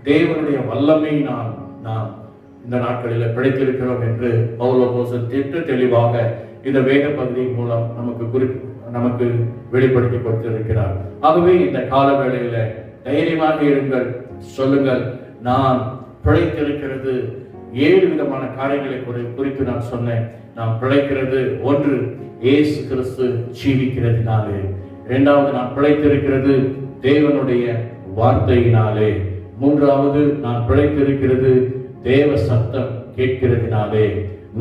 தேவனுடைய வல்லமை நாம் இந்த நாட்களில் பிழைத்திருக்கிறோம் என்று பவுல் அப்போஸ்தலன் திட்ட தெளிவாக இந்த வேத பகுதியின் மூலம் நமக்கு வெளிப்படுத்தி கொடுத்திருக்கிறார். ஆகவே இந்த கால வேளையில தைரியமாக இருங்கள், சொல்லுங்கள், நான் பிழைத்திருக்கிறது. 7 விதமான காரியங்களை குறித்து நான் சொன்னேன். நாம் பிழைக்கிறது, 1, இயேசு கிறிஸ்து ஜீவிக்கிறதினாலே. 2வது, நான் பிழைத்திருக்கிறது தேவனுடைய வார்த்தையினாலே. 3வது, நான் பிழைத்திருக்கிறது தேவ சத்தம் கேட்கிறதினாலே.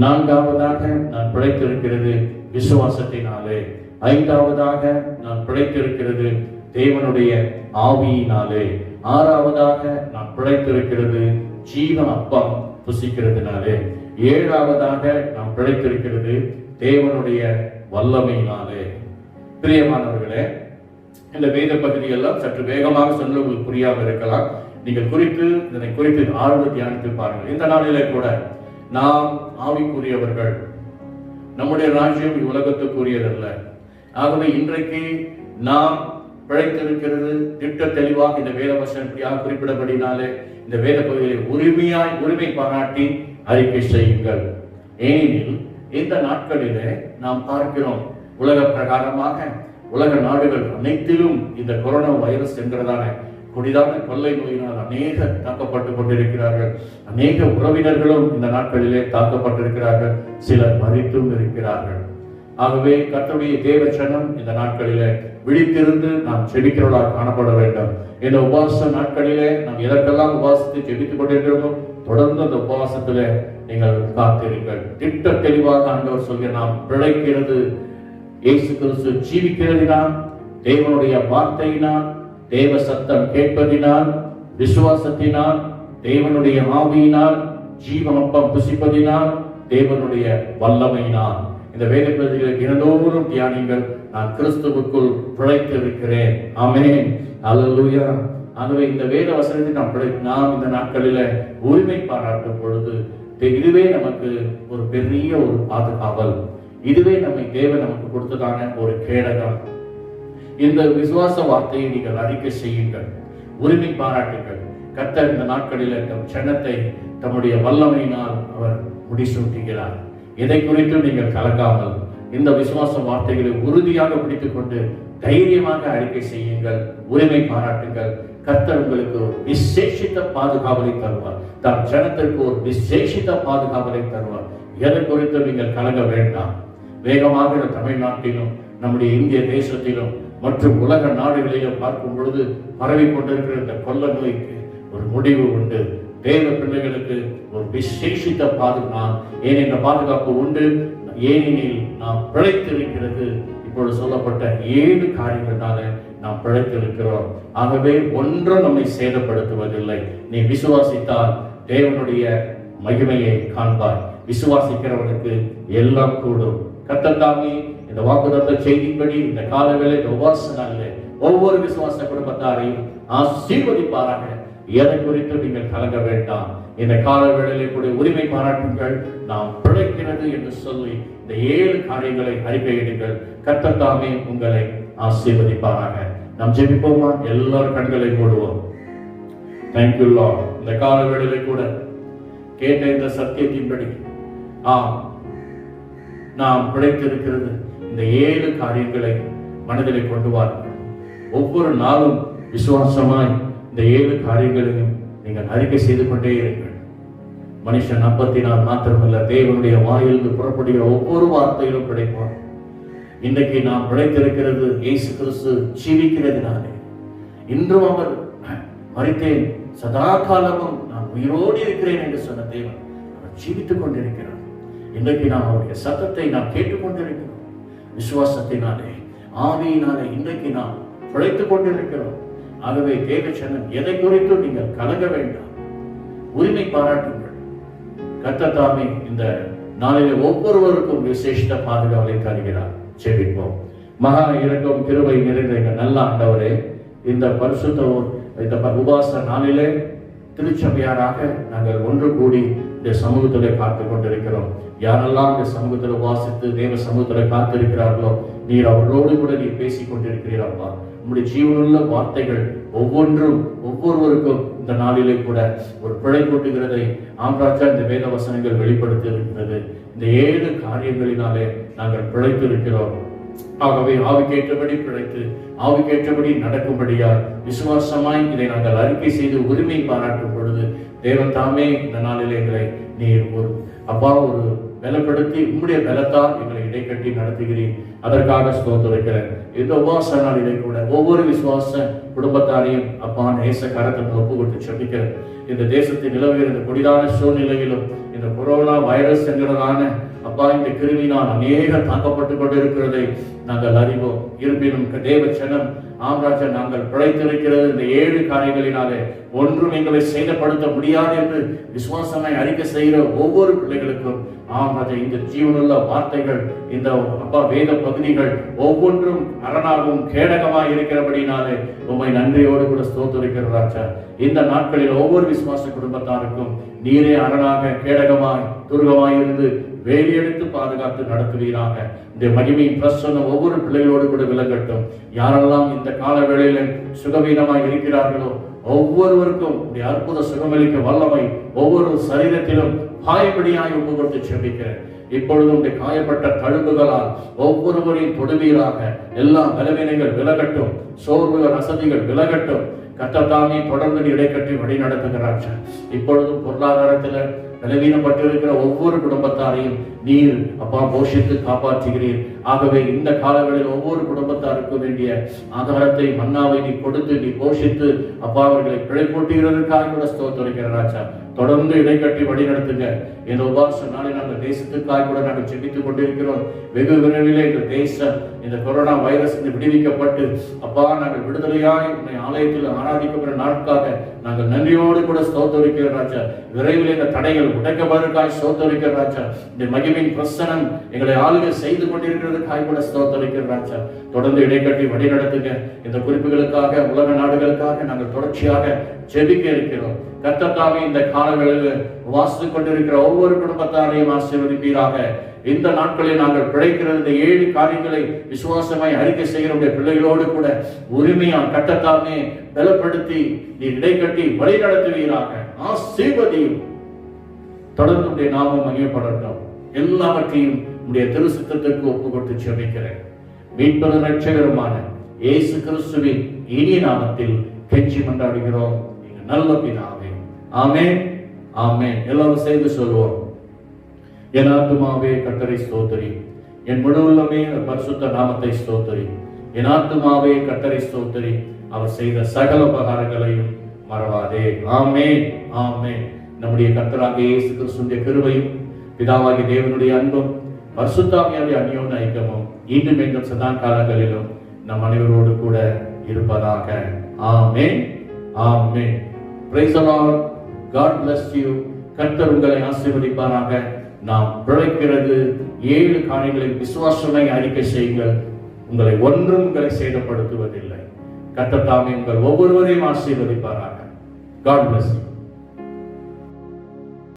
4வதாக, நான் பிழைத்திருக்கிறது விசுவாசத்தினாலே. 5வதாக, நான் பிழைத்திருக்கிறது தேவனுடைய ஆவியினாலே. 6வதாக, நான் பிழைத்திருக்கிறது ஜீவன் அப்பம் புசிக்கிறதுனாலே. 7வதாக, நாம் பிழைத்திருக்கிறது தேவனுடைய வல்லமையினாலே. பிரியமானவர்களே, இந்த வேத பகுதியெல்லாம் சற்று வேகமாக சொல்ல உங்களுக்கு புரியாமல் இருக்கலாம். நீங்கள் இதனை குறித்து ஆழ்ந்து தியானித்து பாருங்கள். இந்த நாளிலே கூட நாம் ஆவிக்குரியவர்கள், நம்முடைய ராஜ்யம் உலகத்துக்குரியதல்ல. ஆகவே இன்றைக்கு நாம் பிழைத்திருக்கிறது திட்ட தெளிவாக இந்த வேத வசனப்படியாக குறிப்பிடப்படினாலே இந்த வேத பகுதியை உரிமை பாராட்டி அறிக்கை செய்யுங்கள். ஏனெனில் இந்த நாட்களிலே நாம் பார்க்கிறோம், உலக பிரகாரமாக உலக நாடுகள் அனைத்திலும் இந்த கொரோனா வைரஸ் என்கிறதான கொடிதான கொள்ளை நோயினால் அநேகர் தாக்கப்பட்டு கொண்டிருக்கிறார்கள். அநேக உறவினர்களும் இந்த நாட்களிலே தாக்கப்பட்டிருக்கிறார்கள். சிலர் மரித்தும் இருக்கிறார்கள். ஆகவே கர்த்தருடைய தேவ ஜனம் இந்த நாட்களிலே விழித்திருந்து நாம் செபிக்கிறவர்களாக காணப்பட வேண்டும். இந்த உபவாச நாட்களிலே நாம் எதற்கெல்லாம் உபவாசத்தை ஜெபித்துக் கொண்டிருக்கிறோமோ தொடர்ந்து அந்த உபவாசத்திலே நீங்கள் காத்திருங்கள். திட்ட தெளிவாக ஆண்டவர் சொல்கிற, நாம் பிழைக்கிறது இயேசு கிறிஸ்து ஜீவிக்கிறதினால், தேவனுடைய வார்த்தையினால், தேவ சத்தம் கேட்பதினால், விசுவாசத்தினால், தேவனுடைய ஆவியினால், ஜீவனப்பம் புசிப்பதினால், தேவனுடைய வல்லமையினால். இந்த வேத பகுதிகளை தினந்தோறும் தியானிங்கள். நான் கிறிஸ்துவுக்குள் பிழைத்திருக்கிறேன். ஆமென், அல்லேலூயா. ஆகவே இந்த வேத வசனத்தை நாம் இந்த நாட்களில் உரிமை பாராட்டும் பொழுது இதுவே நமக்கு ஒரு பெரிய ஒரு பாதுகாவல். இதுவே தேவன் நமக்கு கொடுத்ததான ஒரு கேடகம். இந்த விசுவாச வார்த்தையை நீங்கள் அறிக்கை செய்யுங்கள், உரிமை பாராட்டுங்கள். கர்த்தர் இந்த நாட்களில் தம் ஜனத்தை தம்முடைய வல்லமையினால் அவர் முடிசூட்டுகிறார். எதை குறித்தும் நீங்கள் கலங்காமல் இந்த விசுவாச வார்த்தைகளை உறுதியாக பிடித்துக் கொண்டு தைரியமாக அறிக்கை செய்யுங்கள், உரிமை பாராட்டுங்கள். கர்த்தர் உங்களுக்கு ஒரு விசேஷித்த பாதுகாவலை தருவார். தம் ஜனத்திற்கு ஒரு விசேஷித்த பாதுகாவலை தருவார். எதை குறித்து நீங்கள் கலங்க வேண்டாம். வேகமாக தமிழ்நாட்டிலும் நம்முடைய இந்திய தேசத்திலும் மற்றும் உலக நாடுகளிலும் பார்க்கும் பொழுது பரவி கொண்டிருக்கிற இந்த கொள்ள நோய்க்கு ஒரு முடிவு உண்டு. தேவ பிள்ளைகளுக்கு ஒரு விசேஷித்த பாதுகாப்பு உண்டு. ஏனெனில் நாம் பிழைத்திருக்கிறது. இப்பொழுது சொல்லப்பட்ட 7 காரியங்களால நாம் பிழைத்திருக்கிறோம். ஆகவே ஒன்றும் நம்மை சேதப்படுத்துவதில்லை. நீ விசுவாசித்தால் தேவனுடைய மகிமையை காண்பாய். விசுவாசிக்கிறவனுக்கு எல்லாம் கூடும். கர்த்தர் தாமே இந்த வாக்குத்தத்த செய்திப்படி இந்த காலவேளை உபவாச நாளிலே ஒவ்வொரு விசுவாச குடும்பத்தாரையும் ஆசீர்வதிப்பாராக. எதை குறித்து நீங்கள் கலங்க வேண்டாம். இந்த காலவேளையிலே கூட உரிமை பாராட்டுங்கள். நாம் பிழைக்கிறது என்று சொல்லி இந்த 7 காரியங்களை அறிக்கையிடுங்கள். கர்த்தர் தாமே உங்களை ஆசீர்வதிப்பாராக. நாம் ஜெபிப்போமா? எல்லாரும் கண்களை மூடுவோம். Thank you Lord. இந்த காலவேளையிலே கூட கேட்ட இந்த சத்தியத்தின்படி நாம் பிழைத்திருக்கிறது. இந்த 7 காரியங்களை மனதிலே கொண்டு வாருங்கள். ஒவ்வொரு நாளும் விசுவாசமாய் இந்த 7 காரியங்களையும் நீங்கள் அறிக்கை செய்து கொண்டே இருங்கள். மனுஷன் அப்பத்தினால் மாத்திரமல்ல, தேவனுடைய வாயிலிருந்து புறப்படுகிற ஒவ்வொரு வார்த்தையிலும் பிழைப்பான். இன்றைக்கு நாம் பிழைத்திருக்கிறது இயேசு கிறிஸ்து ஜீவிக்கிறதுனாலே. இன்றும் அவர் மரித்தேன், சதா காலமும் நான் உயிரோடு இருக்கிறேன் என்று சொன்ன தேவன் அவர் ஜீவித்துக் கொண்டிருக்கிறார். இன்றைக்கு நாம் அவருடைய சத்தத்தை நாம் கேட்டுக்கொண்டிருக்கிறோம். விசுவாசத்தினாலே, ஆவியினாலே இன்றைக்கு நாம் பிழைத்துக் கொண்டிருக்கிறோம். ஆகவே தேவச்சனம் எதை குறித்தும் நீங்கள் கலங்க வேண்டாம், உரிமை பாராட்டுங்கள். கர்த்தர் தாமே இந்த நாளிலே ஒவ்வொருவருக்கும் விசேஷ பாதுகாவலை தருகிறார். ஜெபிப்போம். மகா இரக்கம் கிருபை நிறைந்த எங்கள் நல்ல ஆண்டவரே, இந்த இந்த உபாச நாளிலே திருச்சபையாராக நாங்கள் ஒன்று கூடி இந்த சமூகத்திலே காத்து கொண்டிருக்கிறோம். யாரெல்லாம் இந்த சமூகத்தில் உபாசித்து தேவ சமூகத்தில் காத்திருக்கிறார்களோ, நீர் அவர்களோடு கூட நீர் பேசிக் கொண்டிருக்கிறீரப்பா. நம்முடைய ஜீவனுள்ள வார்த்தைகள் ஒவ்வொருவருக்கும் இந்த நாளிலே கூட ஒரு பிழை கூட்டுகிறதை ஆம்ராஜா இந்த வேத வசனங்கள் வெளிப்படுத்தி இருக்கிறது. இந்த 7 காரியங்களினாலே நாங்கள் பிழைத்து இருக்கிறோம். ஆகவே ஆவிக்கேற்றபடி பிழைத்து ஆவிக்கேற்றபடி நடக்கும்படியா விசுவாசமாய் இதை நாங்கள் அறிக்கை செய்து உரிமை பாராட்டும் பொழுது தேவன் தாமே இந்த நாளிலே எங்களை நீர் ஒரு பலப்படுத்தி உம்முடைய பலத்தால் எங்களை இடைக்கட்டி நடத்துகிறீர். அதற்காக ஸ்தோத்திரிக்கிறேன். இந்த உபாச நாளிலே கூட ஒவ்வொரு விசுவாச குடும்பத்தாரையும் அப்பா நேச கரத்தை ஒப்பு கொடுத்து சொல்லிக்கிறேன். இந்த தேசத்தில் நிலவுகிற இந்த கொடிதான சூழ்நிலையிலும் இந்த கொரோனா வைரஸ் என்கிறதான அப்பா இந்த கிருமினால் அநேக தாக்கப்பட்டு கொண்டிருக்கிறதை நாங்கள் அறிவோம். இருப்பினும் தேவச்சனம் ஆம்ராஜா நாங்கள் பிழைத்திருக்கிறது இந்த 7 காரியங்களினாலே ஒன்றும் எங்களை சேதப்படுத்த முடியாது என்று விசுவாசமாய் அறிக்கை செய்கிற ஒவ்வொரு பிள்ளைகளுக்கும் ஆம்ராஜா இந்த ஜீவனுள்ள வார்த்தைகள் இந்த அப்பா வேத பகுதிகள் ஒவ்வொன்றும் அரணாகவும் கேடகமாய் இருக்கிறபடினாலே உம்மை நன்றியோடு கூட ஸ்தோத்திரிக்கிறோம் ராஜா. இந்த நாட்களில் ஒவ்வொரு விசுவாச குடும்பத்தாருக்கும் நீரே அரணாக கேடகமாய் துர்கமாய் இருந்து வேலியெடுத்து பாதுகாத்து நடத்துவீராக. இந்த மகிமையின் பிரசன்னம் ஒவ்வொரு பிள்ளைகளோடு கூட விளங்கட்டும். யாரெல்லாம் இந்த கால வேளையில சுகவீனமாய் இருக்கிறார்களோ ஒவ்வொருவருக்கும் அற்புத சுகமளிக்க வல்லமை ஒவ்வொரு சரீரத்திலும் காயப்படியாய் ஒப்பு கொடுத்து செபிக்கிறேன். இப்பொழுதும் காயப்பட்ட தழும்புகளால் ஒவ்வொருவரையும் தொடுவீராக. எல்லா பலவீனங்கள் விலகட்டும், சோர்வுகள் அசதிகள் விலகட்டும். கர்த்தர் தொடர்ந்து இடைக்கட்டி வழி நடத்துகிறார். இப்பொழுதும் பொருளாதாரத்தில் பலவீனப்பட்டிருக்கிற ஒவ்வொரு குடும்பத்தாரையும் நீர் அப்பா போஷித்து காப்பாற்றுகிறீர். ஆகவே இந்த காலங்களில் ஒவ்வொரு குடும்பத்தாருக்கும் வேண்டிய ஆதாரத்தை மன்னாவை நீ கொடுத்து நீ போஷித்து அப்பா அவர்களை பிழை போட்டுகிறதற்காக கூட ஸ்தோத்திரிக்கிற ராஜா. தொடர்ந்து இடைக்கட்டி வழி நடத்துங்க. இந்த உபாச நாளை நாங்கள் தேசத்துக்காக கூட நாங்கள் செபித்துக் கொண்டிருக்கிறோம். வெகு விரைவிலே இந்த தேசம் இந்த கொரோனா வைரஸ் விடுவிக்கப்பட்டு அப்பா நாங்கள் விடுதலையாய் ஆலயத்தில் ஆராதிக்கப்படுற நாட்காக நாங்கள் நன்றியோடு கூட ஸ்தோத்திரிக்கிற ராஜா. விரைவில் இந்த தடைகள் உடைக்கப்படுவதற்காக ஸ்தோத்திரிக்கிற ராஜா. இந்த மகிமையின் பிரசனம் எங்களை ஆளுகை செய்து கொண்டிருக்கிறதுக்காக கூட ஸ்தோத்திரிக்கிற ராஜா. தொடர்ந்து இடைக்கட்டி வழி நடத்துங்க. இந்த குறிப்புகளுக்காக உலக நாடுகளுக்காக நாங்கள் தொடர்ச்சியாக ஜெபிக்க இருக்கிறோம். கர்த்தர் இந்த காலங்களில் வாசித்துக் கொண்டிருக்கிற ஒவ்வொரு குடும்பத்தாரையும் ஆசீர்வதிப்பீராக. இந்த நாட்களில் நாங்கள் பிழைக்கிற இந்த 7 காரியங்களை விசுவாசமாய் அறிக்கை செய்கிற பிள்ளைகளோடு கூட உரிமையா கர்த்தர் பலப்படுத்தி நீ இடைக்கட்டி வழி நடத்துவீராக. ஆசீர்வதியும். தொடர்ந்து நாமம் மகிமைப்படட்டும். எல்லாவற்றையும் உடைய திருசித்தத்திற்கு ஒப்பு கொடுத்து ஜெபிக்கிறேன். மீட்பரும் இரட்சகருமான இயேசு கிறிஸ்துவின் இனிய நாமத்தில் கெஞ்சி மன்றாடுகிறோம் நல்ல பிதாவே. ஆமென், ஆமென். எல்லாரும் சேர்ந்து சொல்வோம். என் ஆத்துமாவே கர்த்தரை ஸ்தோத்திரி, என் முழு உள்ளமே பரிசுத்த நாமத்தை ஸ்தோத்திரி. என் ஆத்துமாவே கர்த்தரை ஸ்தோத்திரி, அவர் செய்த சகல உபகாரங்களையும் மறவாதே. ஆமென், ஆமென். நம்முடைய கர்த்தராகிய இயேசு கிறிஸ்துவின் கிருபையும் பிதாவாகிய தேவனுடைய அன்பும் பரிசுத்த ஆவியானவருடைய அந்யோன்ய ஐக்கியமும் இன்றும் மீண்டும் சதா காலங்களிலும் நம் அனைவரோடு கூட இருப்பதாக. ஆமென், ஆமென். Praise the Lord. God bless you. கர்த்தர் உங்களை ஆசீர்வதிப்பாராக. நாம் பிழைக்கிறது 7 காரியங்களை விசுவாசமாய் அறிக்கை செய்யுங்கள். உங்களை சேதப்படுத்துவதில்லை. கர்த்தர் தாமே உங்கள் ஒவ்வொருவரையும் ஆசீர்வதிப்பாராக. God bless you.